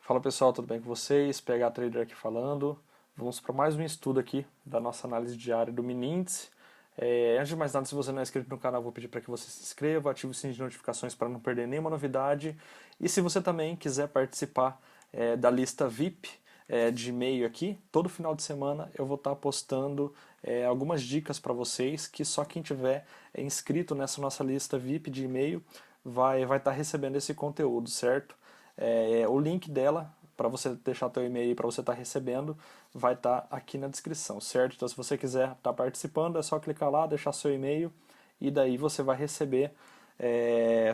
Fala pessoal, tudo bem com vocês? PH Trader aqui falando. Vamos para mais um estudo aqui da nossa análise diária do mini índice. Antes de mais nada, se você não é inscrito no canal, vou pedir para que você se inscreva, ative o sininho de notificações para não perder nenhuma novidade. E se você também quiser participar da lista VIP de e-mail aqui, todo final de semana eu vou estar postando algumas dicas para vocês que só quem tiver inscrito nessa nossa lista VIP de e-mail vai estar recebendo esse conteúdo, certo? O link dela, para você deixar teu e-mail para você estar recebendo, vai estar aqui na descrição, certo? Então se você quiser estar participando, é só clicar lá, deixar seu e-mail e daí você vai receber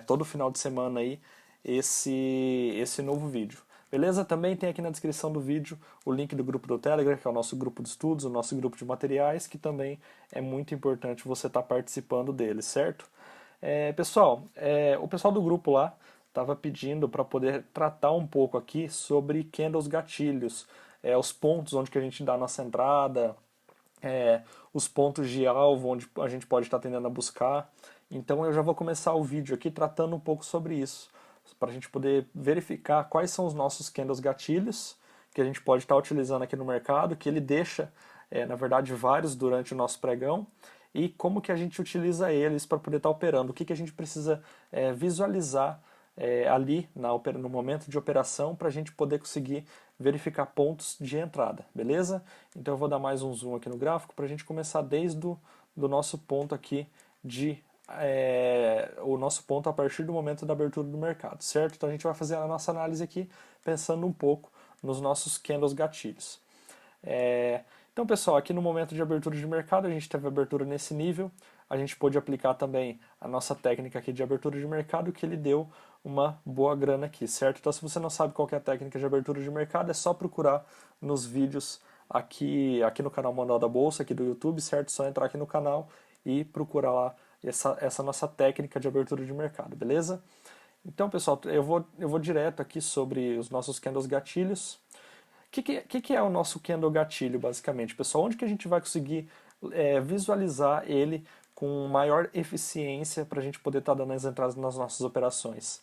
todo final de semana aí esse novo vídeo. Beleza? Também tem aqui na descrição do vídeo o link do grupo do Telegram, que é o nosso grupo de estudos, o nosso grupo de materiais, que também é muito importante você estar participando dele, certo? Pessoal, o pessoal do grupo lá estava pedindo para poder tratar um pouco aqui sobre candles gatilhos, os pontos onde que a gente dá a nossa entrada, os pontos de alvo onde a gente pode estar tendendo a buscar. Então eu já vou começar o vídeo aqui tratando um pouco sobre isso, para a gente poder verificar quais são os nossos candles gatilhos que a gente pode estar utilizando aqui no mercado, que ele deixa, na verdade, vários durante o nosso pregão, e como que a gente utiliza eles para poder estar operando, o que a gente precisa visualizar ali no momento de operação para a gente poder conseguir verificar pontos de entrada, beleza? Então eu vou dar mais um zoom aqui no gráfico para a gente começar desde do nosso ponto aqui o nosso ponto a partir do momento da abertura do mercado, certo? Então a gente vai fazer a nossa análise aqui pensando um pouco nos nossos candles gatilhos. Então, pessoal, aqui no momento de abertura de mercado, a gente teve abertura nesse nível. A gente pôde aplicar também a nossa técnica aqui de abertura de mercado, que ele deu uma boa grana aqui, certo? Então, se você não sabe qual que é a técnica de abertura de mercado, é só procurar nos vídeos aqui no canal Manual da Bolsa, aqui do YouTube, certo? Só entrar aqui no canal e procurar lá essa nossa técnica de abertura de mercado, beleza? Então, pessoal, eu vou direto aqui sobre os nossos candles gatilhos. O que é o nosso candle gatilho, basicamente, pessoal? Onde que a gente vai conseguir visualizar ele com maior eficiência para a gente poder estar dando as entradas nas nossas operações?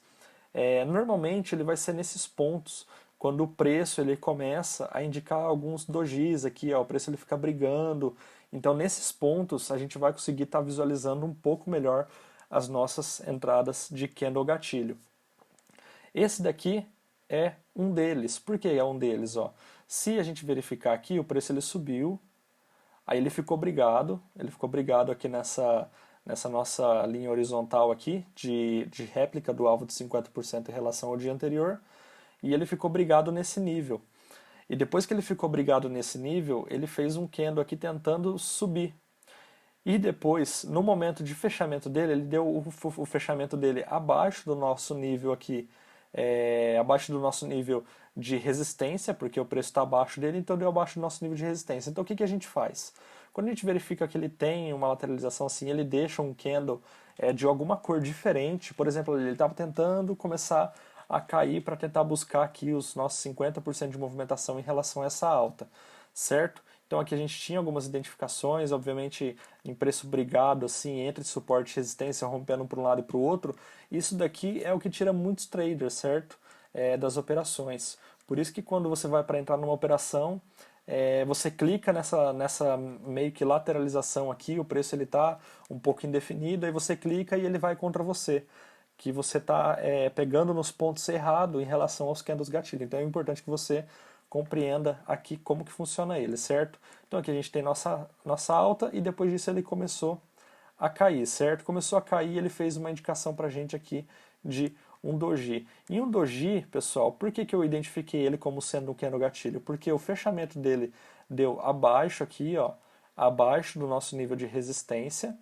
Normalmente ele vai ser nesses pontos, quando o preço ele começa a indicar alguns dojis aqui, ó, o preço ele fica brigando. Então nesses pontos a gente vai conseguir estar visualizando um pouco melhor as nossas entradas de candle gatilho. Esse daqui é um deles. Por que é um deles? Ó? Se a gente verificar aqui, o preço ele subiu, aí ele ficou brigado aqui nessa nossa linha horizontal aqui, de réplica do alvo de 50% em relação ao dia anterior, e ele ficou brigado nesse nível. E depois que ele ficou brigado nesse nível, ele fez um candle aqui tentando subir. E depois, no momento de fechamento dele, ele deu o fechamento dele abaixo do nosso nível aqui, abaixo do nosso nível de resistência, porque o preço está abaixo dele, então deu abaixo do nosso nível de resistência. Então o que a gente faz? Quando a gente verifica que ele tem uma lateralização assim, ele deixa um candle de alguma cor diferente, por exemplo, ele estava tentando começar a cair para tentar buscar aqui os nossos 50% de movimentação em relação a essa alta, certo? Então aqui a gente tinha algumas identificações, obviamente em preço brigado, assim, entre suporte e resistência, rompendo para um lado e para o outro. Isso daqui é o que tira muitos traders, certo? Das operações. Por isso que quando você vai para entrar numa operação, você clica nessa meio que lateralização aqui, o preço ele está um pouco indefinido, aí você clica e ele vai contra você. Que você está pegando nos pontos errados em relação aos candles gatilho. Então é importante que você compreenda aqui como que funciona ele, certo? Então aqui a gente tem nossa alta e depois disso ele começou a cair, certo? Começou a cair, ele fez uma indicação pra gente aqui de um doji. E um doji, pessoal, por que eu identifiquei ele como sendo um candle gatilho? Porque o fechamento dele deu abaixo aqui, ó, abaixo do nosso nível de resistência.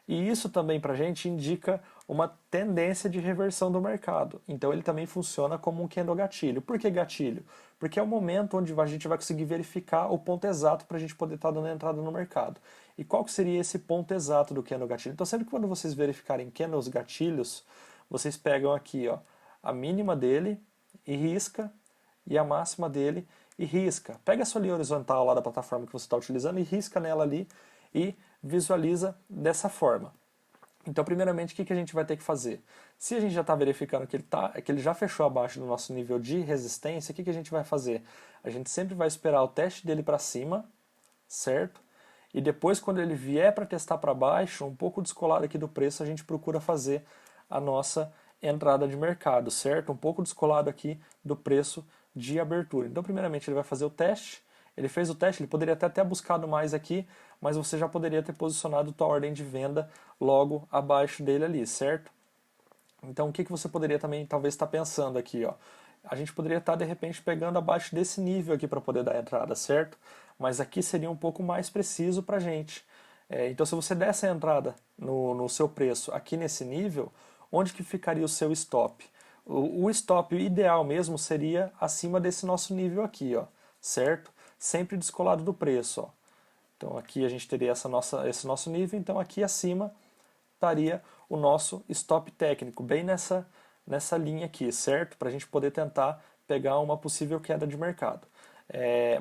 E isso também para a gente indica uma tendência de reversão do mercado. Então ele também funciona como um candle gatilho. Por que gatilho? Porque é o momento onde a gente vai conseguir verificar o ponto exato para a gente poder estar dando entrada no mercado. E qual que seria esse ponto exato do candle gatilho? Então sempre que quando vocês verificarem candles gatilhos, vocês pegam aqui, ó, a mínima dele e risca, e a máxima dele e risca. Pega a sua linha horizontal lá da plataforma que você está utilizando e risca nela ali e visualiza dessa forma. Então, primeiramente, o que a gente vai ter que fazer? Se a gente já está verificando que ele já fechou abaixo do nosso nível de resistência, o que a gente vai fazer? A gente sempre vai esperar o teste dele para cima, certo? E depois, quando ele vier para testar para baixo, um pouco descolado aqui do preço, a gente procura fazer a nossa entrada de mercado, certo? Um pouco descolado aqui do preço de abertura. Então, primeiramente, ele vai fazer o teste. Ele fez o teste, ele poderia até ter buscado mais aqui, mas você já poderia ter posicionado tua ordem de venda logo abaixo dele ali, certo? Então, o que você poderia também talvez estar pensando aqui, ó? A gente poderia estar de repente pegando abaixo desse nível aqui para poder dar a entrada, certo? Mas aqui seria um pouco mais preciso para a gente. Então, se você desse a entrada no seu preço aqui nesse nível, onde que ficaria o seu stop? O stop ideal mesmo seria acima desse nosso nível aqui, ó, certo? Sempre descolado do preço, ó. Então aqui a gente teria esse nosso nível, então aqui acima estaria o nosso stop técnico, bem nessa linha aqui, certo? Para a gente poder tentar pegar uma possível queda de mercado.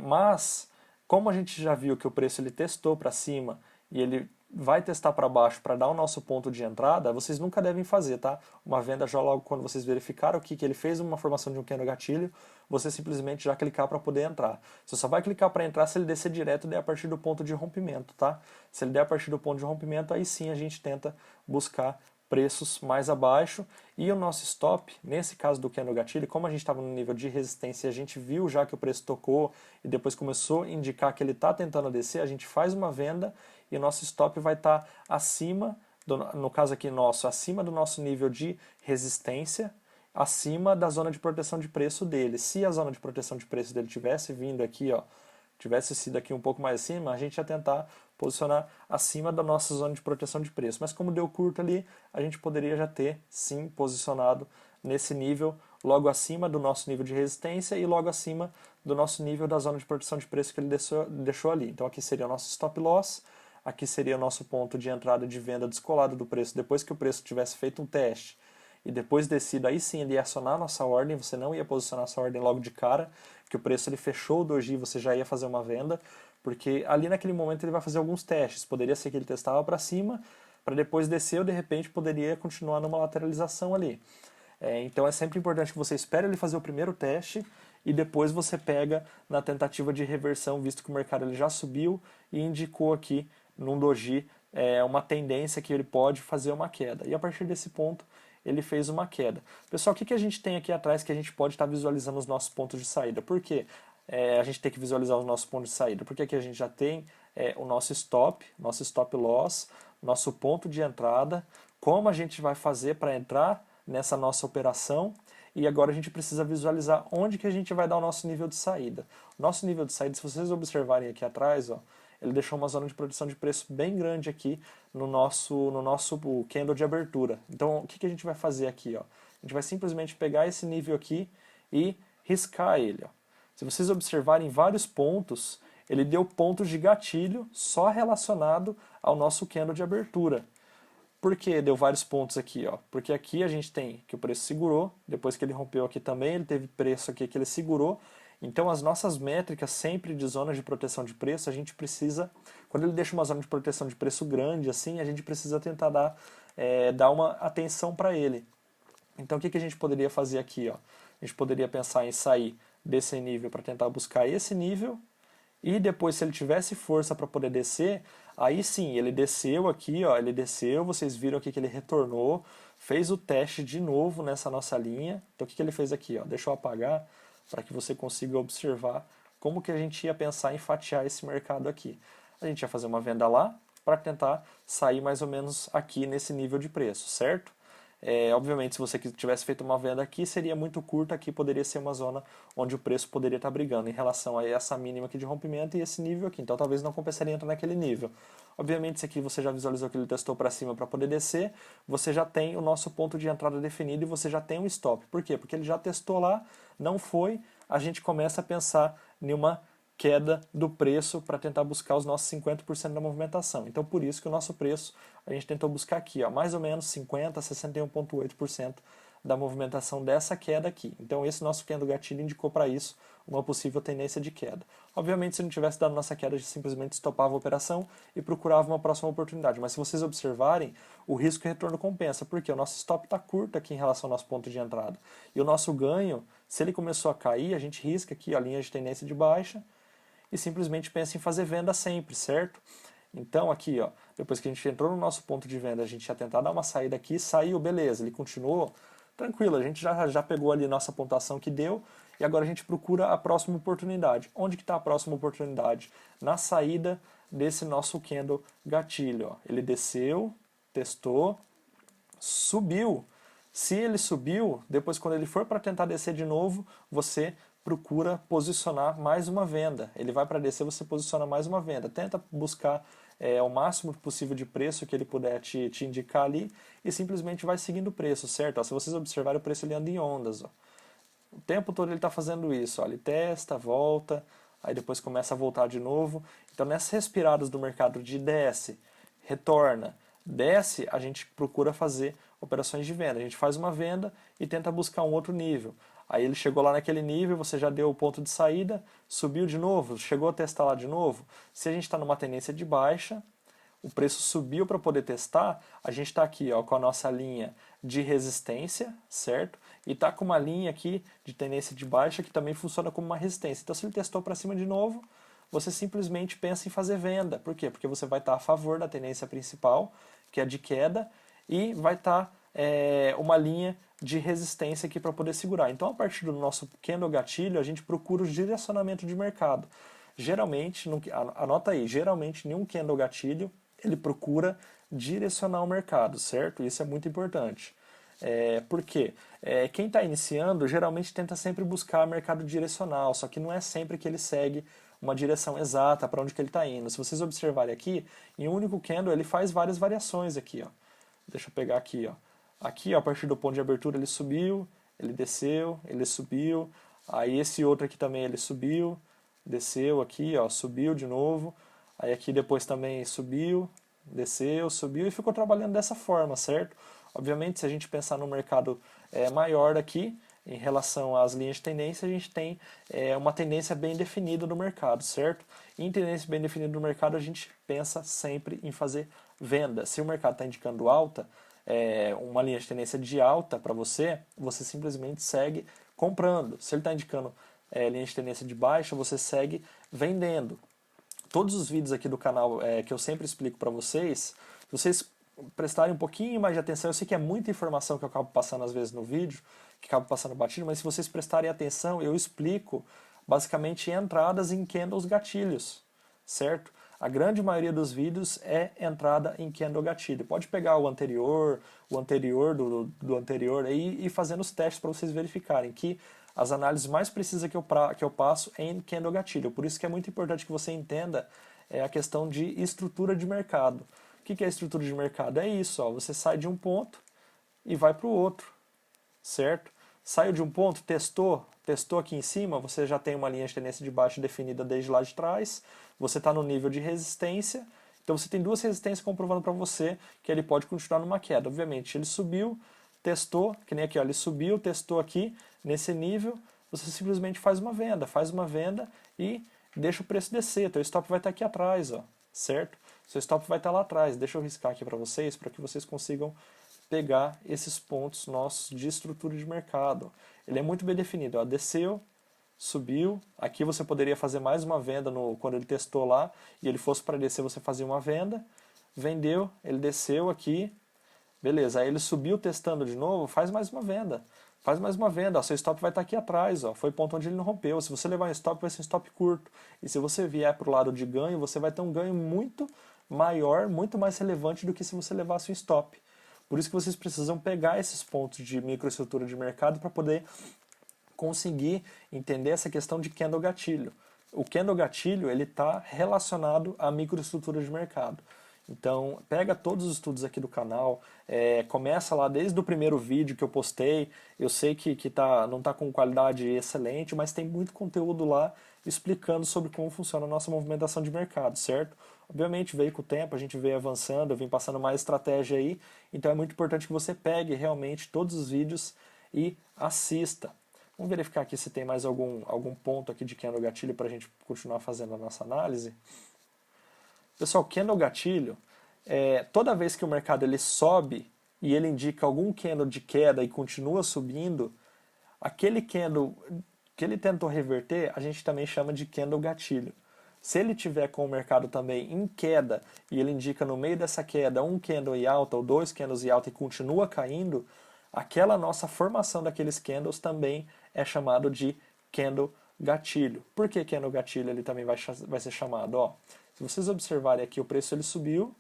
Mas, como a gente já viu que o preço ele testou para cima e ele vai testar para baixo para dar o nosso ponto de entrada, vocês nunca devem fazer, tá? Uma venda já logo quando vocês verificaram que ele fez uma formação de um candle gatilho, você simplesmente já clicar para poder entrar. Você só vai clicar para entrar se ele descer direto e der a partir do ponto de rompimento, tá? Se ele der a partir do ponto de rompimento, aí sim a gente tenta buscar preços mais abaixo e o nosso stop, nesse caso do candle gatilho, como a gente estava no nível de resistência e a gente viu já que o preço tocou e depois começou a indicar que ele está tentando descer, a gente faz uma venda e o nosso stop vai estar acima, no caso aqui nosso, acima do nosso nível de resistência, acima da zona de proteção de preço dele. Se a zona de proteção de preço dele tivesse vindo aqui, ó, tivesse sido aqui um pouco mais acima, a gente ia tentar posicionar acima da nossa zona de proteção de preço. Mas como deu curto ali, a gente poderia já ter, sim, posicionado nesse nível, logo acima do nosso nível de resistência e logo acima do nosso nível da zona de proteção de preço que ele deixou ali. Então aqui seria o nosso stop loss, aqui seria o nosso ponto de entrada de venda descolado do preço, depois que o preço tivesse feito um teste e depois descido, aí sim ele ia acionar a nossa ordem, você não ia posicionar essa ordem logo de cara, que o preço ele fechou o doji, você já ia fazer uma venda, porque ali naquele momento ele vai fazer alguns testes, poderia ser que ele testava para cima, para depois descer ou de repente poderia continuar numa lateralização ali. Então é sempre importante que você espere ele fazer o primeiro teste e depois você pega na tentativa de reversão, visto que o mercado ele já subiu e indicou aqui num doji uma tendência que ele pode fazer uma queda. E a partir desse ponto ele fez uma queda. Pessoal, o que a gente tem aqui atrás que a gente pode estar visualizando os nossos pontos de saída? Por quê? A gente tem que visualizar os nossos pontos de saída? Porque aqui a gente já tem o nosso stop loss, nosso ponto de entrada, como a gente vai fazer para entrar nessa nossa operação, e agora a gente precisa visualizar onde que a gente vai dar o nosso nível de saída. O nosso nível de saída, se vocês observarem aqui atrás, ó, ele deixou uma zona de produção de preço bem grande aqui no nosso candle de abertura. Então, o que a gente vai fazer aqui? Ó? A gente vai simplesmente pegar esse nível aqui e riscar ele. Ó. Se vocês observarem vários pontos, ele deu pontos de gatilho só relacionado ao nosso candle de abertura. Por que deu vários pontos aqui? Ó? Porque aqui a gente tem que o preço segurou, depois que ele rompeu aqui também, ele teve preço aqui que ele segurou. Então as nossas métricas sempre de zonas de proteção de preço, a gente precisa, quando ele deixa uma zona de proteção de preço grande assim, a gente precisa tentar dar uma atenção para ele. Então o que a gente poderia fazer aqui? Ó? A gente poderia pensar em sair desse nível para tentar buscar esse nível, e depois se ele tivesse força para poder descer, aí sim, ele desceu aqui, ó, ele desceu, vocês viram aqui que ele retornou, fez o teste de novo nessa nossa linha. Então o que ele fez aqui? Ó? Deixa eu apagar para que você consiga observar como que a gente ia pensar em fatiar esse mercado aqui. A gente ia fazer uma venda lá para tentar sair mais ou menos aqui nesse nível de preço, certo? Obviamente, se você tivesse feito uma venda aqui, seria muito curta, aqui poderia ser uma zona onde o preço poderia estar brigando em relação a essa mínima aqui de rompimento e esse nível aqui, então talvez não compensaria entrar naquele nível. Obviamente, se aqui você já visualizou que ele testou para cima para poder descer, você já tem o nosso ponto de entrada definido e você já tem um stop. Por quê? Porque ele já testou lá, não foi, a gente começa a pensar em uma queda do preço para tentar buscar os nossos 50% da movimentação. Então, por isso que o nosso preço, a gente tentou buscar aqui, ó, mais ou menos 50% a 61,8% da movimentação dessa queda aqui. Então esse nosso candle gatilho indicou para isso uma possível tendência de queda. Obviamente, se não tivesse dado nossa queda, a gente simplesmente estopava a operação e procurava uma próxima oportunidade. Mas se vocês observarem, o risco e retorno compensa, porque o nosso stop está curto aqui em relação ao nosso ponto de entrada. E o nosso ganho, se ele começou a cair, a gente risca aqui a linha de tendência de baixa e simplesmente pensa em fazer venda sempre, certo? Então aqui, ó, depois que a gente entrou no nosso ponto de venda, a gente ia tentar dar uma saída aqui, saiu, beleza, ele continuou, tranquilo, a gente já pegou ali nossa pontuação que deu, e agora a gente procura a próxima oportunidade. Onde que está a próxima oportunidade? Na saída desse nosso candle gatilho. Ó. Ele desceu, testou, subiu. Se ele subiu, depois quando ele for para tentar descer de novo, você procura posicionar mais uma venda. Ele vai para descer, você posiciona mais uma venda. Tenta buscar o máximo possível de preço que ele puder te indicar ali e simplesmente vai seguindo o preço, certo? Ó, se vocês observarem, o preço ele anda em ondas. Ó. O tempo todo ele está fazendo isso, ó, ele testa, volta, aí depois começa a voltar de novo. Então nessas respiradas do mercado de desce, retorna, desce, a gente procura fazer operações de venda. A gente faz uma venda e tenta buscar um outro nível. Aí ele chegou lá naquele nível, você já deu o ponto de saída, subiu de novo, chegou a testar lá de novo. Se a gente está numa tendência de baixa, o preço subiu para poder testar, a gente está aqui ó, com a nossa linha de resistência, certo? E está com uma linha aqui de tendência de baixa que também funciona como uma resistência. Então se ele testou para cima de novo, você simplesmente pensa em fazer venda. Por quê? Porque você vai estar a favor da tendência principal, que é de queda, e vai estar uma linha de resistência aqui para poder segurar. Então a partir do nosso candle gatilho, a gente procura o direcionamento de mercado. Geralmente, anota aí, geralmente nenhum candle gatilho ele procura direcionar o mercado, certo? Isso é muito importante. Por quê? Quem está iniciando geralmente tenta sempre buscar mercado direcional, só que não é sempre que ele segue uma direção exata para onde que ele está indo. Se vocês observarem aqui, em um único candle ele faz várias variações aqui. Ó. Deixa eu pegar aqui. Ó. Aqui, ó, a partir do ponto de abertura, ele subiu, ele desceu, ele subiu. Aí esse outro aqui também ele subiu, desceu aqui, ó, subiu de novo. Aí aqui depois também subiu, desceu, subiu e ficou trabalhando dessa forma, certo? Obviamente, se a gente pensar no mercado maior aqui, em relação às linhas de tendência, a gente tem uma tendência bem definida no mercado, certo? E em tendência bem definida no mercado, a gente pensa sempre em fazer venda. Se o mercado está indicando alta, uma linha de tendência de alta para você, você simplesmente segue comprando. Se ele está indicando linha de tendência de baixa, você segue vendendo. Todos os vídeos aqui do canal que eu sempre explico para vocês, se vocês prestarem um pouquinho mais de atenção, eu sei que é muita informação que eu acabo passando às vezes no vídeo, que acabo passando batido, mas se vocês prestarem atenção, eu explico basicamente entradas em candles gatilhos, certo? A grande maioria dos vídeos é entrada em candle gatilho. Pode pegar o anterior do anterior aí, e fazendo os testes para vocês verificarem que as análises mais precisas que eu passo é em candle gatilho. Por isso que é muito importante que você entenda a questão de estrutura de mercado. O que é estrutura de mercado? É isso, ó, você sai de um ponto e vai para o outro, certo? Saiu de um ponto, testou aqui em cima, você já tem uma linha de tendência de baixo definida desde lá de trás, você está no nível de resistência, então você tem duas resistências comprovando para você que ele pode continuar numa queda. Obviamente, ele subiu, testou, que nem aqui, ó, ele subiu, testou aqui, nesse nível, você simplesmente faz uma venda e deixa o preço descer, teu stop vai estar aqui atrás, ó, certo? Seu stop vai estar lá atrás. Deixa eu riscar aqui para vocês, para que vocês consigam pegar esses pontos nossos de estrutura de mercado. Ele é muito bem definido, ó, desceu, subiu, aqui você poderia fazer mais uma venda quando ele testou lá, e ele fosse para descer, você fazia uma venda, vendeu, ele desceu aqui, beleza, aí ele subiu testando de novo, faz mais uma venda. Faz mais uma venda, ó, seu stop vai estar aqui atrás, ó, foi o ponto onde ele não rompeu. Se você levar um stop, vai ser um stop curto. E se você vier para o lado de ganho, você vai ter um ganho muito maior, muito mais relevante do que se você levasse um stop. Por isso que vocês precisam pegar esses pontos de microestrutura de mercado para poder conseguir entender essa questão de candle gatilho. O candle gatilho ele está relacionado à microestrutura de mercado. Então, pega todos os estudos aqui do canal, começa lá desde o primeiro vídeo que eu postei. Eu sei que não está com qualidade excelente, mas tem muito conteúdo lá explicando sobre como funciona a nossa movimentação de mercado, certo? Obviamente, veio com o tempo, a gente veio avançando, eu vim passando mais estratégia aí, então é muito importante que você pegue realmente todos os vídeos e assista. Vamos verificar aqui se tem mais algum ponto aqui de candle gatilho para a gente continuar fazendo a nossa análise. Pessoal, candle gatilho, toda vez que o mercado ele sobe e ele indica algum candle de queda e continua subindo, aquele candle que ele tentou reverter, a gente também chama de candle gatilho. Se ele tiver com o mercado também em queda e ele indica no meio dessa queda um candle em alta ou dois candles em alta e continua caindo, aquela nossa formação daqueles candles também é chamado de candle gatilho. Por que candle gatilho ele também vai ser chamado? Ó, se vocês observarem aqui, o preço ele subiu,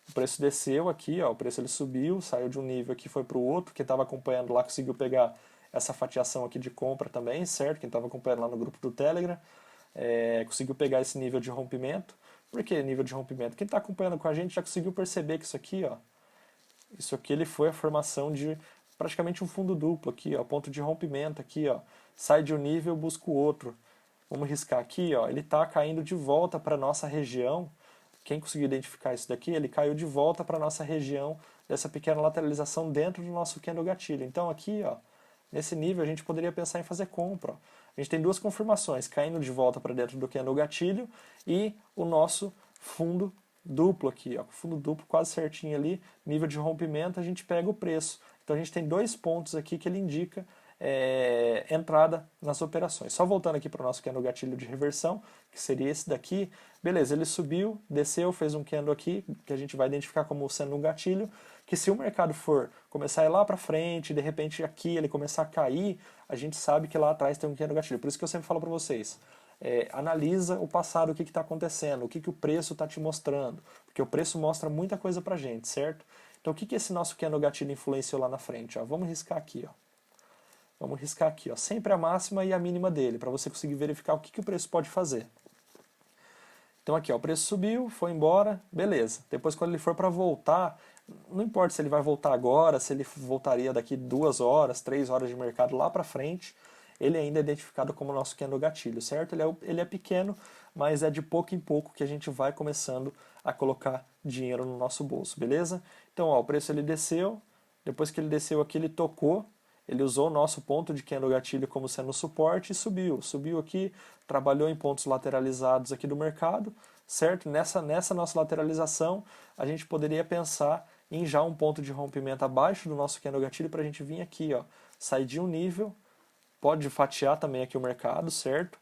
o preço desceu aqui, ó, o preço ele subiu, saiu de um nível aqui, foi para o outro. Quem estava acompanhando lá conseguiu pegar essa fatiação aqui de compra também, certo? Quem estava acompanhando lá no grupo do Telegram conseguiu pegar esse nível de rompimento. Por que nível de rompimento? Quem está acompanhando com a gente já conseguiu perceber que isso aqui ele foi a formação de praticamente um fundo duplo aqui, ó, ponto de rompimento aqui, ó, sai de um nível, busca o outro. Vamos riscar aqui, ó, ele está caindo de volta para a nossa região. Quem conseguiu identificar isso daqui, ele caiu de volta para a nossa região dessa pequena lateralização dentro do nosso candle gatilho. Então aqui, ó, nesse nível a gente poderia pensar em fazer compra. Ó. A gente tem duas confirmações, caindo de volta para dentro do candle gatilho e o nosso fundo duplo aqui, ó, fundo duplo quase certinho ali, nível de rompimento, a gente pega o preço. Então a gente tem dois pontos aqui que ele indica entrada nas operações. Só voltando aqui para o nosso candle gatilho de reversão, que seria esse daqui. Beleza, ele subiu, desceu, fez um candle aqui, que a gente vai identificar como sendo um gatilho, que se o mercado for começar a ir lá para frente, de repente aqui ele começar a cair, a gente sabe que lá atrás tem um candle gatilho. Por isso que eu sempre falo para vocês, analisa o passado, o que está acontecendo, o que o preço está te mostrando, porque o preço mostra muita coisa para a gente, certo? Então o que esse nosso candle gatilho influenciou lá na frente? Ó? Vamos riscar aqui, ó. Vamos riscar aqui, ó, sempre a máxima e a mínima dele, para você conseguir verificar o que o preço pode fazer. Então aqui, ó, o preço subiu, foi embora, beleza. Depois quando ele for para voltar, não importa se ele vai voltar agora, se ele voltaria daqui 2 horas, 3 horas de mercado lá para frente, ele ainda é identificado como nosso candle gatilho, certo? Ele é pequeno, mas é de pouco em pouco que a gente vai começando a colocar dinheiro no nosso bolso, beleza? Então, ó, o preço ele desceu, depois que ele desceu aqui, ele tocou, ele usou o nosso ponto de candle gatilho como sendo suporte e subiu. Subiu aqui, trabalhou em pontos lateralizados aqui do mercado, certo? Nessa nossa lateralização, a gente poderia pensar em já um ponto de rompimento abaixo do nosso candle gatilho para a gente vir aqui, ó, sair de um nível, pode fatiar também aqui o mercado, certo?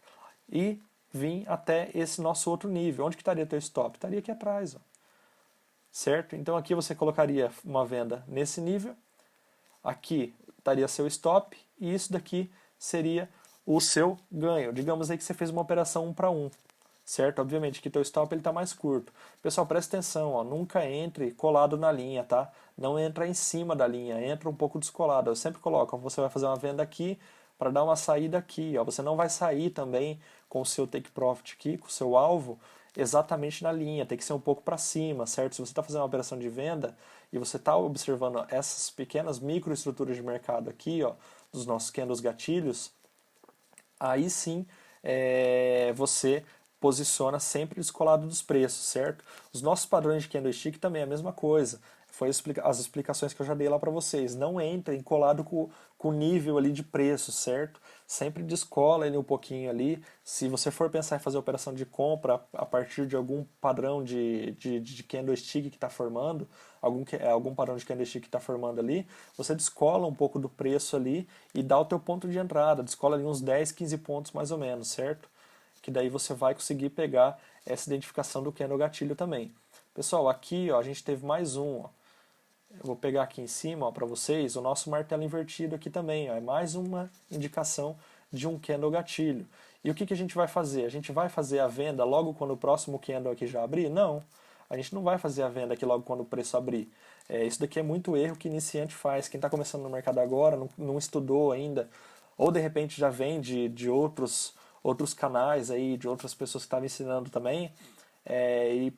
E vir até esse nosso outro nível. Onde que estaria teu stop? Estaria aqui atrás, ó. Certo? Então aqui você colocaria uma venda nesse nível, aqui estaria seu stop e isso daqui seria o seu ganho. Digamos aí que você fez uma operação 1 para 1, certo? Obviamente que teu stop ele está mais curto. Pessoal, presta atenção, ó, nunca entre colado na linha, tá? Não entra em cima da linha, entra um pouco descolado. Eu sempre coloco, ó, você vai fazer uma venda aqui para dar uma saída aqui, ó. Você não vai sair também com o seu take profit aqui, com o seu alvo, exatamente na linha, tem que ser um pouco para cima, certo? Se você está fazendo uma operação de venda e você está observando essas pequenas microestruturas de mercado aqui, ó, dos nossos candles gatilhos, aí sim você posiciona sempre descolado dos preços, certo? Os nossos padrões de candlestick também é a mesma coisa. Foi as explicações que eu já dei lá para vocês. Não entrem colado com o nível ali de preço, certo? Sempre descola ele um pouquinho ali. Se você for pensar em fazer operação de compra a partir de algum padrão de candlestick que está formando, algum padrão de candlestick que está formando ali, você descola um pouco do preço ali e dá o teu ponto de entrada. Descola ali uns 10, 15 pontos mais ou menos, certo? Que daí você vai conseguir pegar essa identificação do candle gatilho também. Pessoal, aqui ó, a gente teve mais um. Ó. Eu vou pegar aqui em cima para vocês o nosso martelo invertido aqui também. Ó, é mais uma indicação de um candle gatilho. E o que a gente vai fazer? A gente vai fazer a venda logo quando o próximo candle aqui já abrir? Não. A gente não vai fazer a venda aqui logo quando o preço abrir. Isso daqui é muito erro que iniciante faz. Quem está começando no mercado agora, não estudou ainda, ou de repente já vem de outros canais aí, de outras pessoas que estavam ensinando também, e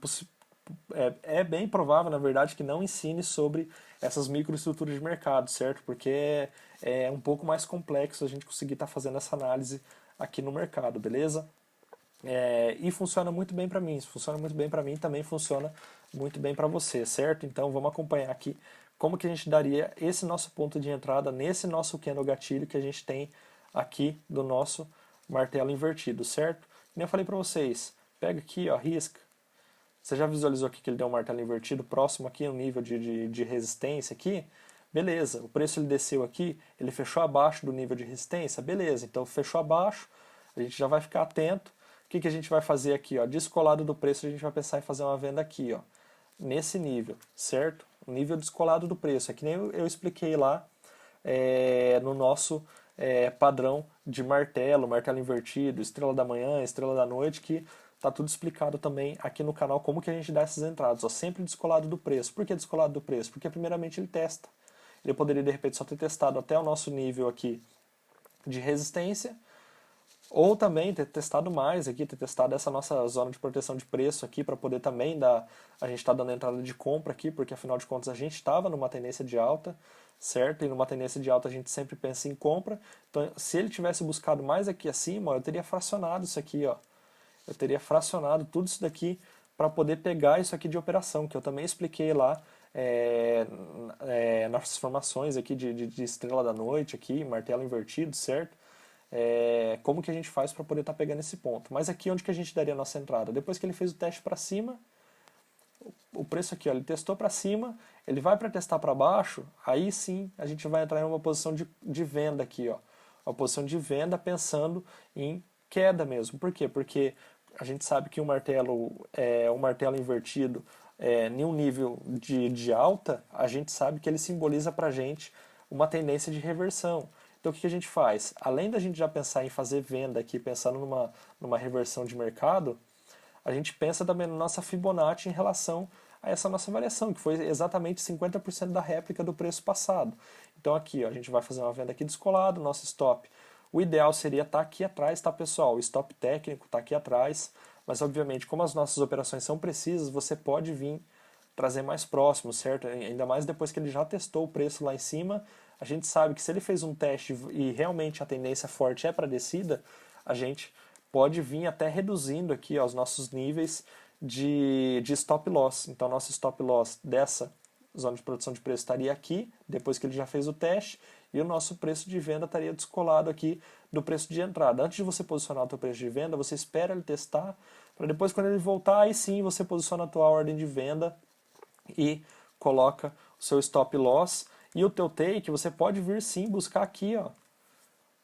é bem provável, na verdade, que não ensine sobre essas microestruturas de mercado, certo? Porque é um pouco mais complexo a gente conseguir estar fazendo essa análise aqui no mercado, beleza? E funciona muito bem para mim. Se funciona muito bem para mim, também funciona muito bem para você, certo? Então vamos acompanhar aqui como que a gente daria esse nosso ponto de entrada nesse nosso candle gatilho que a gente tem aqui do nosso martelo invertido, certo? Como eu falei para vocês, pega aqui, ó, risca. Você já visualizou aqui que ele deu um martelo invertido próximo aqui no nível de resistência aqui? Beleza, o preço ele desceu aqui, ele fechou abaixo do nível de resistência? Beleza, então fechou abaixo, a gente já vai ficar atento. O que a gente vai fazer aqui? Ó? Descolado do preço, a gente vai pensar em fazer uma venda aqui, ó, nesse nível, certo? O nível descolado do preço, é que nem eu expliquei lá no nosso padrão de martelo, martelo invertido, estrela da manhã, estrela da noite, que tá tudo explicado também aqui no canal como que a gente dá essas entradas, ó, sempre descolado do preço. Por que descolado do preço? Porque primeiramente ele testa. Ele poderia de repente só ter testado até o nosso nível aqui de resistência, ou também ter testado mais aqui, ter testado essa nossa zona de proteção de preço aqui para poder também dar, a gente está dando entrada de compra aqui, porque afinal de contas a gente estava numa tendência de alta, certo? E numa tendência de alta a gente sempre pensa em compra. Então, se ele tivesse buscado mais aqui acima, ó, eu teria fracionado isso aqui, ó. Eu teria fracionado tudo isso daqui para poder pegar isso aqui de operação, que eu também expliquei lá nas formações aqui de estrela da noite, aqui, martelo invertido, certo? Como que a gente faz para poder estar pegando esse ponto. Mas aqui onde que a gente daria a nossa entrada? Depois que ele fez o teste para cima, o preço aqui, ó, ele testou para cima, ele vai para testar para baixo, aí sim a gente vai entrar em uma posição de venda aqui, ó, uma posição de venda pensando em queda mesmo. Por quê? Porque a gente sabe que um martelo invertido em um nível de alta, a gente sabe que ele simboliza para a gente uma tendência de reversão. Então o que a gente faz? Além da gente já pensar em fazer venda aqui, pensando numa reversão de mercado, a gente pensa também na nossa Fibonacci em relação a essa nossa variação, que foi exatamente 50% da réplica do preço passado. Então aqui, ó, a gente vai fazer uma venda aqui descolado, nosso stop. O ideal seria estar aqui atrás, tá pessoal? O stop técnico está aqui atrás, mas obviamente como as nossas operações são precisas, você pode vir trazer mais próximo, certo? Ainda mais depois que ele já testou o preço lá em cima, a gente sabe que se ele fez um teste e realmente a tendência forte é para descida, a gente pode vir até reduzindo aqui ó, os nossos níveis de stop loss. Então, nosso stop loss dessa zona de produção de preço estaria aqui, depois que ele já fez o teste, e o nosso preço de venda estaria descolado aqui do preço de entrada. Antes de você posicionar o seu preço de venda, você espera ele testar, para depois, quando ele voltar, aí sim você posiciona a tua ordem de venda e coloca o seu stop loss. E o teu take, você pode vir sim buscar aqui, ó.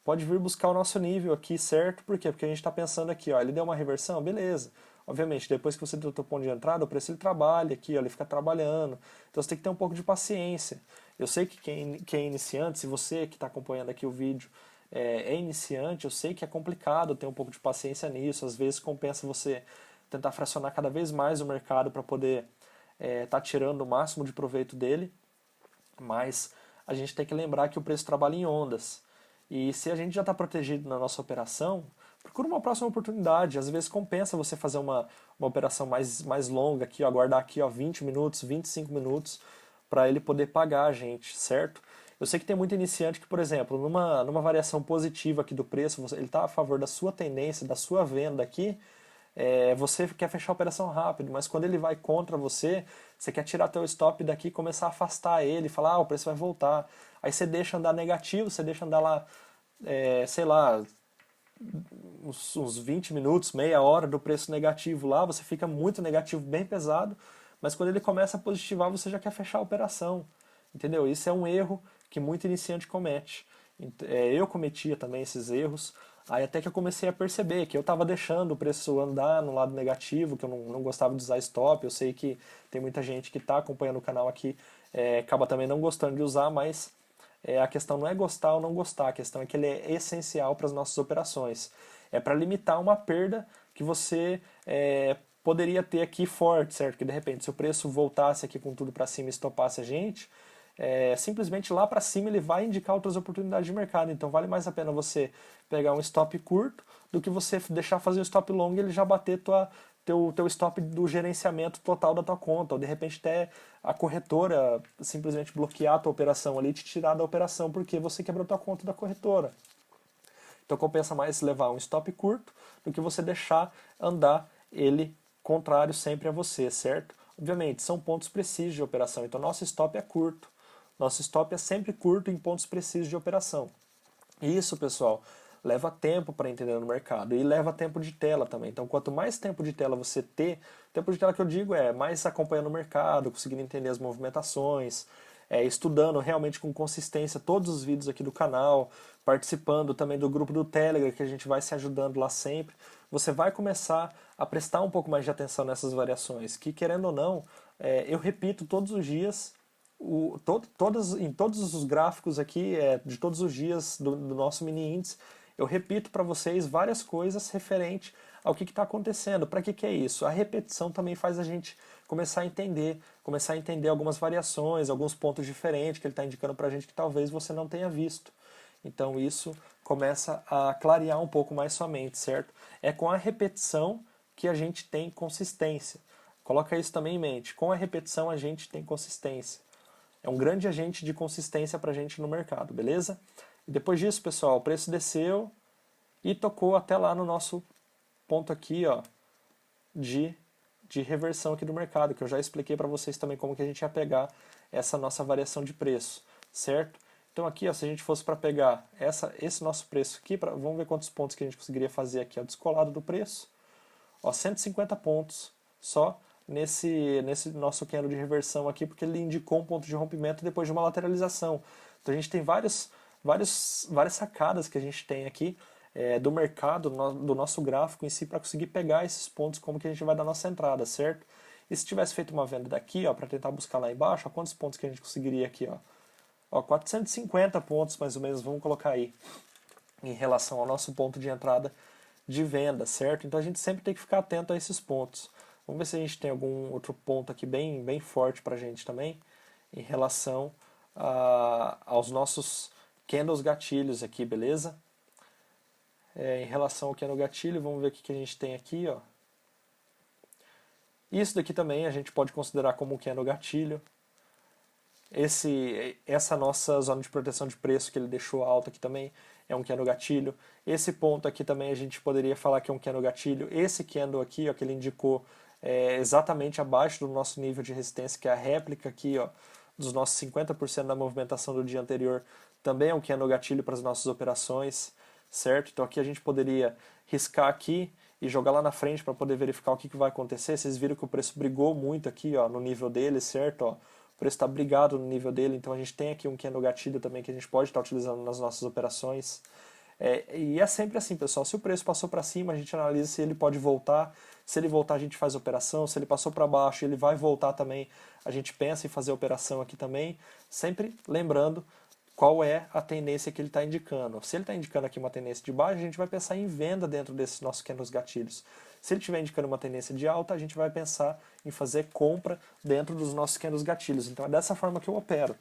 Pode vir buscar o nosso nível aqui, certo? Por quê? Porque a gente está pensando aqui, ó, ele deu uma reversão, beleza. Obviamente, depois que você deu o teu ponto de entrada, o preço ele trabalha aqui, ó, ele fica trabalhando. Então você tem que ter um pouco de paciência. Eu sei que quem é iniciante, se você que está acompanhando aqui o vídeo é iniciante, eu sei que é complicado ter um pouco de paciência nisso. Às vezes compensa você tentar fracionar cada vez mais o mercado para poder estar tirando o máximo de proveito dele. Mas a gente tem que lembrar que o preço trabalha em ondas. E se a gente já está protegido na nossa operação, procura uma próxima oportunidade. Às vezes compensa você fazer uma operação mais longa aqui, ó, aguardar aqui ó, 20 minutos, 25 minutos para ele poder pagar a gente, certo? Eu sei que tem muito iniciante que, por exemplo, numa variação positiva aqui do preço, ele está a favor da sua tendência, da sua venda aqui, você quer fechar a operação rápido, mas quando ele vai contra você, você quer tirar teu stop daqui e começar a afastar ele, falar, o preço vai voltar. Aí você deixa andar negativo, você deixa andar lá, sei lá, uns 20 minutos, meia hora do preço negativo lá, você fica muito negativo, bem pesado, mas quando ele começa a positivar, você já quer fechar a operação, entendeu? Isso é um erro que muito iniciante comete. Eu cometia também esses erros, aí até que eu comecei a perceber que eu estava deixando o preço andar no lado negativo, que eu não gostava de usar stop. Eu sei que tem muita gente que está acompanhando o canal aqui, acaba também não gostando de usar, mas a questão não é gostar ou não gostar, a questão é que ele é essencial para as nossas operações. É para limitar uma perda que você poderia ter aqui forte, certo? Que de repente, se o preço voltasse aqui com tudo para cima e estopasse a gente, simplesmente lá para cima ele vai indicar outras oportunidades de mercado. Então vale mais a pena você pegar um stop curto do que você deixar fazer o stop long e ele já bater teu stop do gerenciamento total da tua conta, ou de repente até a corretora simplesmente bloquear a tua operação ali e te tirar da operação porque você quebrou tua conta da corretora. Então compensa mais levar um stop curto do que você deixar andar ele contrário sempre a você, certo? Obviamente, são pontos precisos de operação, então nosso stop é curto. Nosso stop é sempre curto em pontos precisos de operação. Isso, pessoal, leva tempo para entender no mercado e leva tempo de tela também. Então, quanto mais tempo de tela você ter, tempo de tela que eu digo é mais acompanhando o mercado, conseguindo entender as movimentações, estudando realmente com consistência todos os vídeos aqui do canal, participando também do grupo do Telegram, que a gente vai se ajudando lá sempre, você vai começar a prestar um pouco mais de atenção nessas variações, que querendo ou não, eu repito todos os dias, em todos os gráficos aqui, de todos os dias do nosso mini índice, eu repito para vocês várias coisas referente ao que está acontecendo. Para que é isso? A repetição também faz a gente começar a entender algumas variações, alguns pontos diferentes que ele está indicando para a gente que talvez você não tenha visto. Então isso começa a clarear um pouco mais sua mente, certo? É com a repetição que a gente tem consistência. Coloca isso também em mente. Com a repetição a gente tem consistência. É um grande agente de consistência para a gente no mercado, beleza? E depois disso, pessoal, o preço desceu e tocou até lá no nosso ponto aqui, ó, de reversão aqui do mercado, que eu já expliquei para vocês também como que a gente ia pegar essa nossa variação de preço, certo? Então aqui, ó, se a gente fosse para pegar esse nosso preço aqui, vamos ver quantos pontos que a gente conseguiria fazer aqui, ó, descolado do preço. Ó, 150 pontos só nesse nosso candle de reversão aqui, porque ele indicou um ponto de rompimento depois de uma lateralização. Então a gente tem várias sacadas que a gente tem aqui do mercado, do nosso gráfico em si, para conseguir pegar esses pontos, como que a gente vai dar nossa entrada, certo? E se tivesse feito uma venda daqui, ó, para tentar buscar lá embaixo, ó, quantos pontos que a gente conseguiria aqui, ó? Ó, 450 pontos mais ou menos, vamos colocar aí, em relação ao nosso ponto de entrada de venda, certo? Então a gente sempre tem que ficar atento a esses pontos. Vamos ver se a gente tem algum outro ponto aqui bem forte para a gente também, em relação aos nossos candles gatilhos aqui, beleza? Em relação ao candle gatilho, vamos ver o que a gente tem aqui, ó. Isso daqui também a gente pode considerar como um candle gatilho. Essa nossa zona de proteção de preço que ele deixou alta aqui também é um candle gatilho. Esse ponto aqui também a gente poderia falar que é um candle gatilho. Esse candle aqui, ó, que ele indicou exatamente abaixo do nosso nível de resistência, que é a réplica aqui, ó, dos nossos 50% da movimentação do dia anterior, também é um candle gatilho para as nossas operações, certo? Então aqui a gente poderia riscar aqui e jogar lá na frente para poder verificar o que vai acontecer. Vocês viram que o preço brigou muito aqui, ó, no nível dele, certo? Ó, o preço está brigado no nível dele, então a gente tem aqui um candle gatilho também que a gente pode estar utilizando nas nossas operações. E é sempre assim, pessoal, se o preço passou para cima, a gente analisa se ele pode voltar, se ele voltar a gente faz a operação, se ele passou para baixo ele vai voltar também, a gente pensa em fazer a operação aqui também, sempre lembrando qual é a tendência que ele está indicando. Se ele está indicando aqui uma tendência de baixa, a gente vai pensar em venda dentro desses nossos candles gatilhos. Se ele estiver indicando uma tendência de alta, a gente vai pensar em fazer compra dentro dos nossos candles gatilhos. Então é dessa forma que eu opero.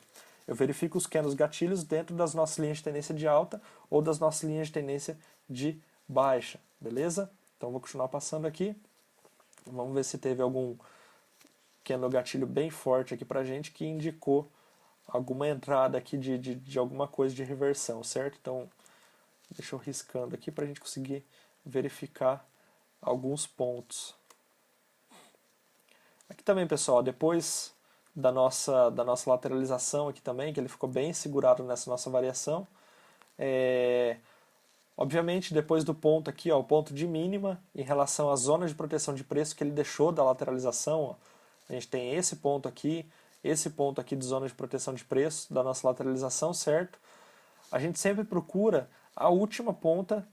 Eu verifico os candles gatilhos dentro das nossas linhas de tendência de alta ou das nossas linhas de tendência de baixa, beleza? Então vou continuar passando aqui. Vamos ver se teve algum candle gatilho bem forte aqui pra gente que indicou alguma entrada aqui de alguma coisa de reversão, certo? Então, deixa eu riscando aqui para a gente conseguir verificar alguns pontos. Aqui também, pessoal, depois da nossa lateralização aqui também, que ele ficou bem segurado nessa nossa variação, obviamente, depois do ponto aqui, ó, o ponto de mínima, em relação à zona de proteção de preço que ele deixou da lateralização, ó, a gente tem esse ponto aqui de zona de proteção de preço da nossa lateralização, certo? A gente sempre procura a última ponta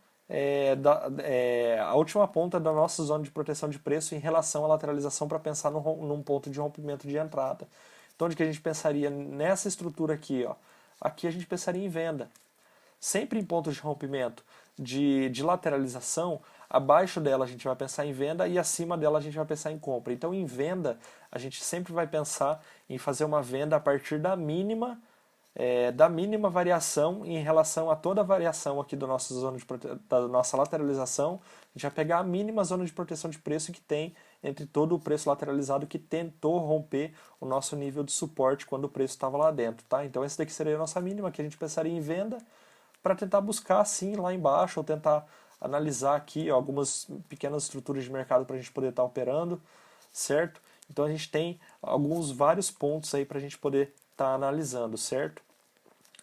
da nossa zona de proteção de preço em relação à lateralização para pensar num ponto de rompimento de entrada. Então, onde que a gente pensaria nessa estrutura aqui, ó? Aqui a gente pensaria em venda. Sempre em pontos de rompimento de lateralização, abaixo dela a gente vai pensar em venda e acima dela a gente vai pensar em compra. Então, em venda, a gente sempre vai pensar em fazer uma venda a partir da mínima da mínima variação em relação a toda a variação aqui da nossa lateralização. A gente vai pegar a mínima zona de proteção de preço que tem entre todo o preço lateralizado que tentou romper o nosso nível de suporte quando o preço estava lá dentro, tá? Então essa daqui seria a nossa mínima, que a gente pensaria em venda para tentar buscar assim lá embaixo, ou tentar analisar aqui ó, algumas pequenas estruturas de mercado para a gente poder estar operando, certo? Então a gente tem vários pontos aí para a gente poder estar analisando, certo?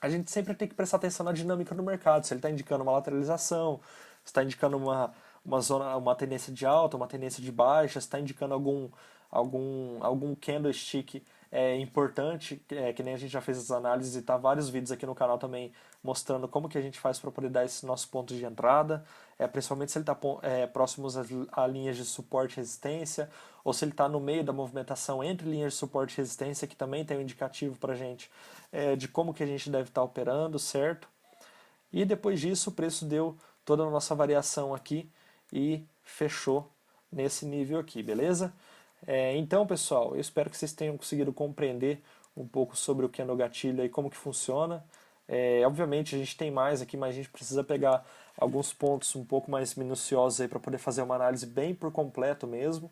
A gente sempre tem que prestar atenção na dinâmica do mercado, se ele está indicando uma lateralização, se está indicando uma tendência de alta, uma tendência de baixa, se está indicando algum candlestick importante, que nem a gente já fez as análises e tá vários vídeos aqui no canal também mostrando como que a gente faz para poder dar esse nosso ponto de entrada, principalmente se ele está próximo a linhas de suporte e resistência, ou se ele está no meio da movimentação entre linhas de suporte e resistência, que também tem um indicativo para a gente de como que a gente deve estar operando, certo? E depois disso o preço deu toda a nossa variação aqui e fechou nesse nível aqui, beleza? Então, pessoal, eu espero que vocês tenham conseguido compreender um pouco sobre o candle gatilho e como que funciona. Obviamente a gente tem mais aqui, mas a gente precisa pegar alguns pontos um pouco mais minuciosos aí para poder fazer uma análise bem por completo mesmo,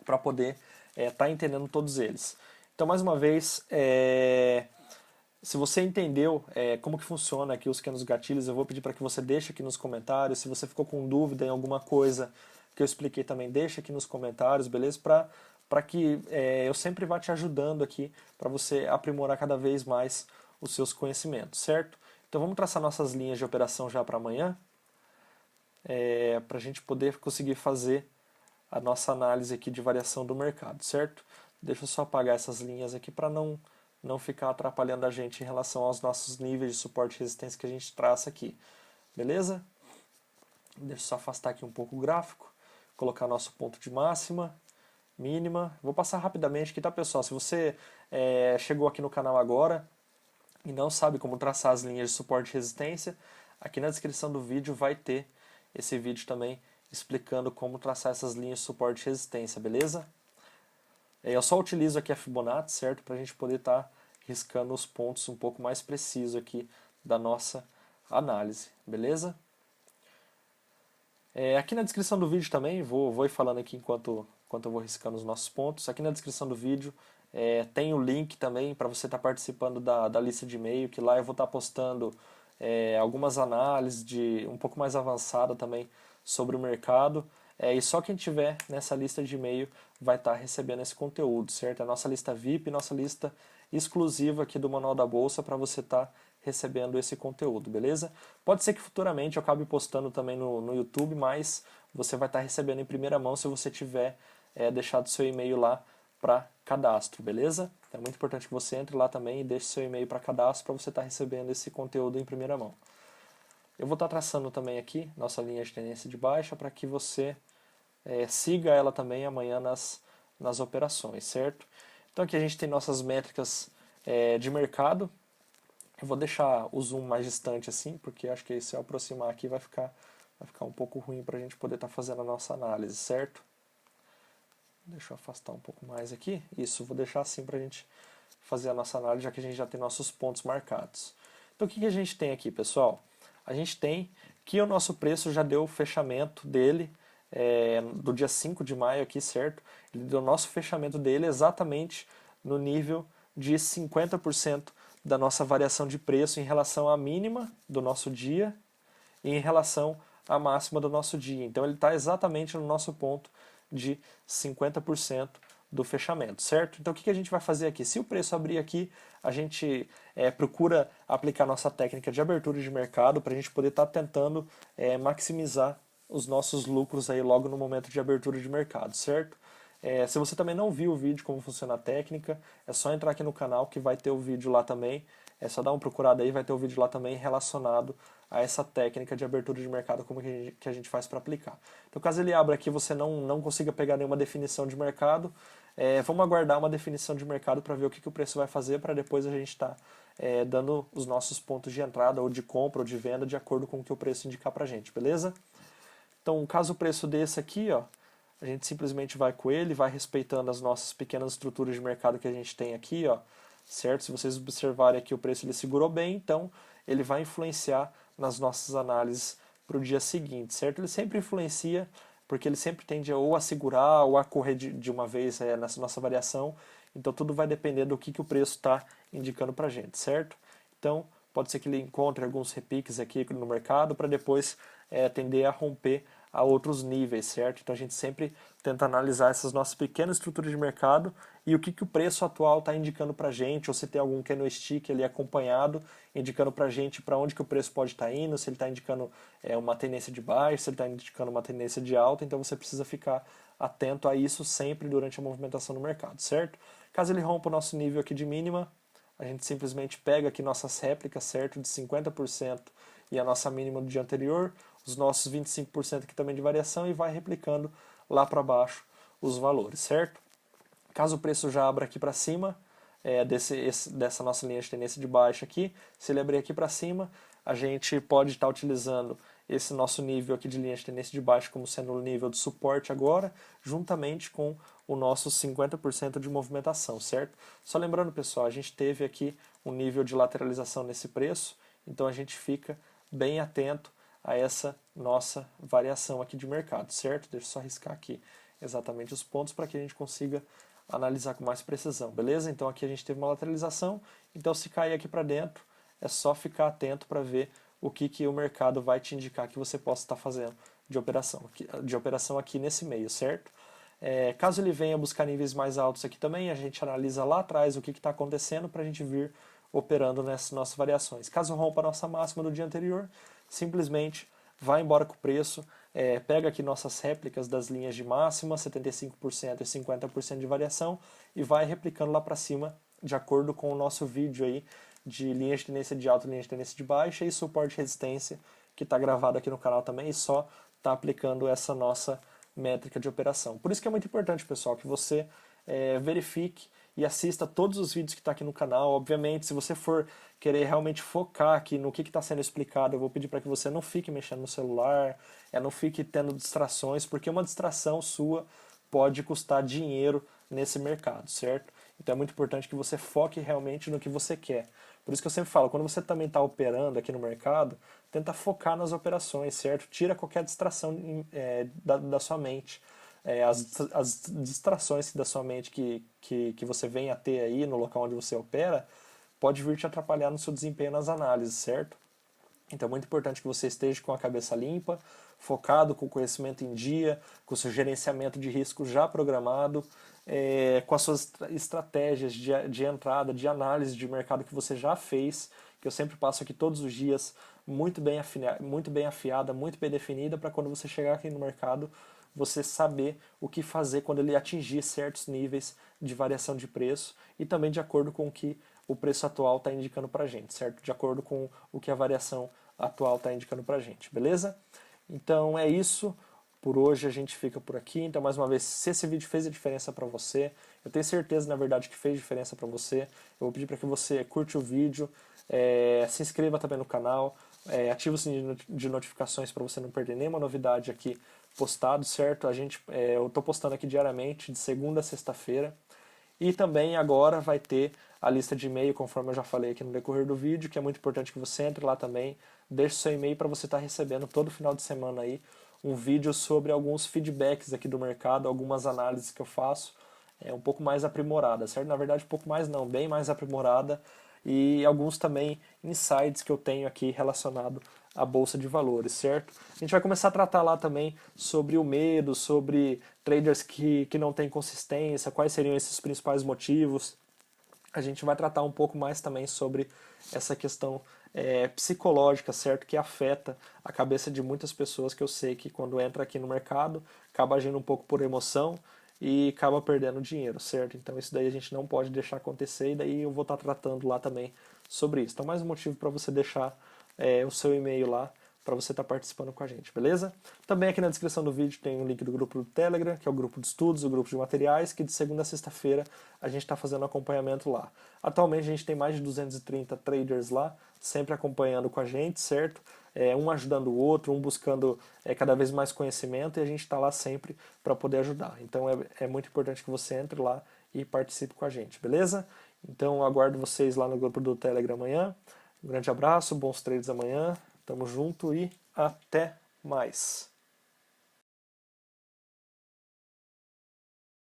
para poder estar entendendo todos eles. Então, mais uma vez, se você entendeu como que funciona aqui os candles gatilhos, eu vou pedir para que você deixe aqui nos comentários. Se você ficou com dúvida em alguma coisa que eu expliquei também, deixa aqui nos comentários, beleza? Para que eu sempre vá te ajudando aqui para você aprimorar cada vez mais os seus conhecimentos, certo? Então vamos traçar nossas linhas de operação já para amanhã, para a gente poder conseguir fazer a nossa análise aqui de variação do mercado, certo? Deixa eu só apagar essas linhas aqui para não ficar atrapalhando a gente em relação aos nossos níveis de suporte e resistência que a gente traça aqui, beleza? Deixa eu só afastar aqui um pouco o gráfico, colocar nosso ponto de máxima, mínima. Vou passar rapidamente aqui, tá, pessoal? Se você chegou aqui no canal agora e não sabe como traçar as linhas de suporte e resistência, aqui na descrição do vídeo vai ter esse vídeo também explicando como traçar essas linhas de suporte e resistência, beleza? Eu só utilizo aqui a Fibonacci, certo? Para a gente poder estar riscando os pontos um pouco mais precisos aqui da nossa análise, beleza? Aqui na descrição do vídeo também, vou ir falando aqui enquanto eu vou riscando os nossos pontos. Aqui na descrição do vídeo tem o link também para você estar participando da lista de e-mail, que lá eu vou estar postando algumas análises um pouco mais avançada também sobre o mercado. E só quem tiver nessa lista de e-mail vai estar recebendo esse conteúdo, certo? É a nossa lista VIP, nossa lista exclusiva aqui do Manual da Bolsa para você estar recebendo esse conteúdo, beleza? Pode ser que futuramente eu acabe postando também no YouTube, mas você vai estar recebendo em primeira mão se você tiver deixado seu e-mail lá para cadastro, beleza? Então é muito importante que você entre lá também e deixe seu e-mail para cadastro para você estar recebendo esse conteúdo em primeira mão. Eu vou estar traçando também aqui nossa linha de tendência de baixa para que você siga ela também amanhã nas operações, certo? Então aqui a gente tem nossas métricas de mercado. Eu vou deixar o zoom mais distante assim, porque acho que se eu aproximar aqui vai ficar um pouco ruim para a gente poder estar fazendo a nossa análise, certo? Deixa eu afastar um pouco mais aqui. Isso, vou deixar assim para a gente fazer a nossa análise, já que a gente já tem nossos pontos marcados. Então o que a gente tem aqui, pessoal? A gente tem que o nosso preço já deu o fechamento dele do dia 5 de maio aqui, certo? Ele deu o nosso fechamento dele exatamente no nível de 50% da nossa variação de preço em relação à mínima do nosso dia e em relação à máxima do nosso dia. Então ele está exatamente no nosso ponto de 50% do fechamento, certo? Então o que a gente vai fazer aqui? Se o preço abrir aqui, a gente procura aplicar nossa técnica de abertura de mercado para a gente poder estar tentando maximizar os nossos lucros aí logo no momento de abertura de mercado, certo? Se você também não viu o vídeo como funciona a técnica, é só entrar aqui no canal que vai ter o vídeo lá também. É só dar uma procurada aí, vai ter o vídeo lá também relacionado a essa técnica de abertura de mercado, como que a gente faz para aplicar. Então, caso ele abra aqui e você não consiga pegar nenhuma definição de mercado, vamos aguardar uma definição de mercado para ver o que o preço vai fazer, para depois a gente estar dando os nossos pontos de entrada, ou de compra, ou de venda, de acordo com o que o preço indicar para a gente, beleza? Então, caso o preço desse aqui, ó, a gente simplesmente vai com ele, vai respeitando as nossas pequenas estruturas de mercado que a gente tem aqui, ó, certo? Se vocês observarem aqui, o preço ele segurou bem, então ele vai influenciar nas nossas análises para o dia seguinte, certo? Ele sempre influencia, porque ele sempre tende ou a segurar ou a correr de uma vez nessa nossa variação, então tudo vai depender do que o preço está indicando para a gente, certo? Então, pode ser que ele encontre alguns repiques aqui no mercado para depois tender a romper a outros níveis, certo? Então a gente sempre tenta analisar essas nossas pequenas estruturas de mercado e o que o preço atual está indicando para a gente, ou se tem algum candlestick ali acompanhado, indicando para a gente para onde que o preço pode estar indo, se ele está indicando uma tendência de baixa, se ele está indicando uma tendência de alta, então você precisa ficar atento a isso sempre durante a movimentação no mercado, certo? Caso ele rompa o nosso nível aqui de mínima, a gente simplesmente pega aqui nossas réplicas, certo, de 50% e a nossa mínima do dia anterior, os nossos 25% aqui também de variação e vai replicando lá para baixo os valores, certo? Caso o preço já abra aqui para cima, dessa nossa linha de tendência de baixa aqui, se ele abrir aqui para cima, a gente pode estar utilizando esse nosso nível aqui de linha de tendência de baixa como sendo o nível de suporte agora, juntamente com o nosso 50% de movimentação, certo? Só lembrando, pessoal, a gente teve aqui um nível de lateralização nesse preço, então a gente fica bem atento a essa nossa variação aqui de mercado, certo? Deixa eu só riscar aqui exatamente os pontos para que a gente consiga analisar com mais precisão, beleza? Então aqui a gente teve uma lateralização, então se cair aqui para dentro, é só ficar atento para ver o que o mercado vai te indicar que você possa estar fazendo de operação aqui nesse meio, certo? Caso ele venha buscar níveis mais altos aqui também, a gente analisa lá atrás o que está acontecendo para a gente vir operando nessas nossas variações. Caso rompa a nossa máxima do dia anterior, simplesmente vai embora com o preço, pega aqui nossas réplicas das linhas de máxima, 75% e 50% de variação, e vai replicando lá para cima, de acordo com o nosso vídeo aí de linha de tendência de alta e linha de tendência de baixa e suporte e resistência, que está gravado aqui no canal também, e só está aplicando essa nossa métrica de operação. Por isso que é muito importante, pessoal, que você verifique e assista todos os vídeos que está aqui no canal. Obviamente, se você for querer realmente focar aqui no que está sendo explicado, eu vou pedir para que você não fique mexendo no celular, não fique tendo distrações, porque uma distração sua pode custar dinheiro nesse mercado, certo? Então é muito importante que você foque realmente no que você quer. Por isso que eu sempre falo, quando você também está operando aqui no mercado, tenta focar nas operações, certo? Tira qualquer distração da sua mente. As distrações da sua mente que você vem a ter aí no local onde você opera, pode vir te atrapalhar no seu desempenho nas análises, certo? Então é muito importante que você esteja com a cabeça limpa, focado, com o conhecimento em dia, com o seu gerenciamento de risco já programado, com as suas estratégias de entrada, de análise de mercado que você já fez, que eu sempre passo aqui todos os dias, muito bem afiada, muito bem definida, para quando você chegar aqui no mercado, você saber o que fazer quando ele atingir certos níveis de variação de preço e também de acordo com o que o preço atual está indicando para a gente, certo? De acordo com o que a variação atual está indicando para a gente, beleza? Então é isso. Por hoje a gente fica por aqui. Então, mais uma vez, se esse vídeo fez a diferença para você, eu tenho certeza, na verdade, que fez diferença para você. Eu vou pedir para que você curte o vídeo, se inscreva também no canal, ative o sininho de notificações para você não perder nenhuma novidade aqui postado, certo? Eu estou postando aqui diariamente, de segunda a sexta-feira. E também agora vai ter a lista de e-mail, conforme eu já falei aqui no decorrer do vídeo, que é muito importante que você entre lá também, deixe seu e-mail para você estar recebendo todo final de semana aí um vídeo sobre alguns feedbacks aqui do mercado, algumas análises que eu faço, um pouco mais aprimorada, certo? Na verdade, um pouco mais não, bem mais aprimorada, e alguns também insights que eu tenho aqui relacionado à Bolsa de Valores, certo? A gente vai começar a tratar lá também sobre o medo, sobre traders que não têm consistência, quais seriam esses principais motivos. A gente vai tratar um pouco mais também sobre essa questão psicológica, certo? Que afeta a cabeça de muitas pessoas, que eu sei que quando entra aqui no mercado, acaba agindo um pouco por emoção e acaba perdendo dinheiro, certo? Então isso daí a gente não pode deixar acontecer, e daí eu vou estar tratando lá também sobre isso. Então mais um motivo para você deixar o seu e-mail lá, para você estar participando com a gente, beleza? Também aqui na descrição do vídeo tem o link do grupo do Telegram, que é o grupo de estudos, o grupo de materiais, que de segunda a sexta-feira a gente está fazendo acompanhamento lá. Atualmente a gente tem mais de 230 traders lá, sempre acompanhando com a gente, certo? Um ajudando o outro, um buscando cada vez mais conhecimento, e a gente está lá sempre para poder ajudar. Então é muito importante que você entre lá e participe com a gente, beleza? Então aguardo vocês lá no grupo do Telegram amanhã. Um grande abraço, bons trades amanhã. Tamo junto e até mais.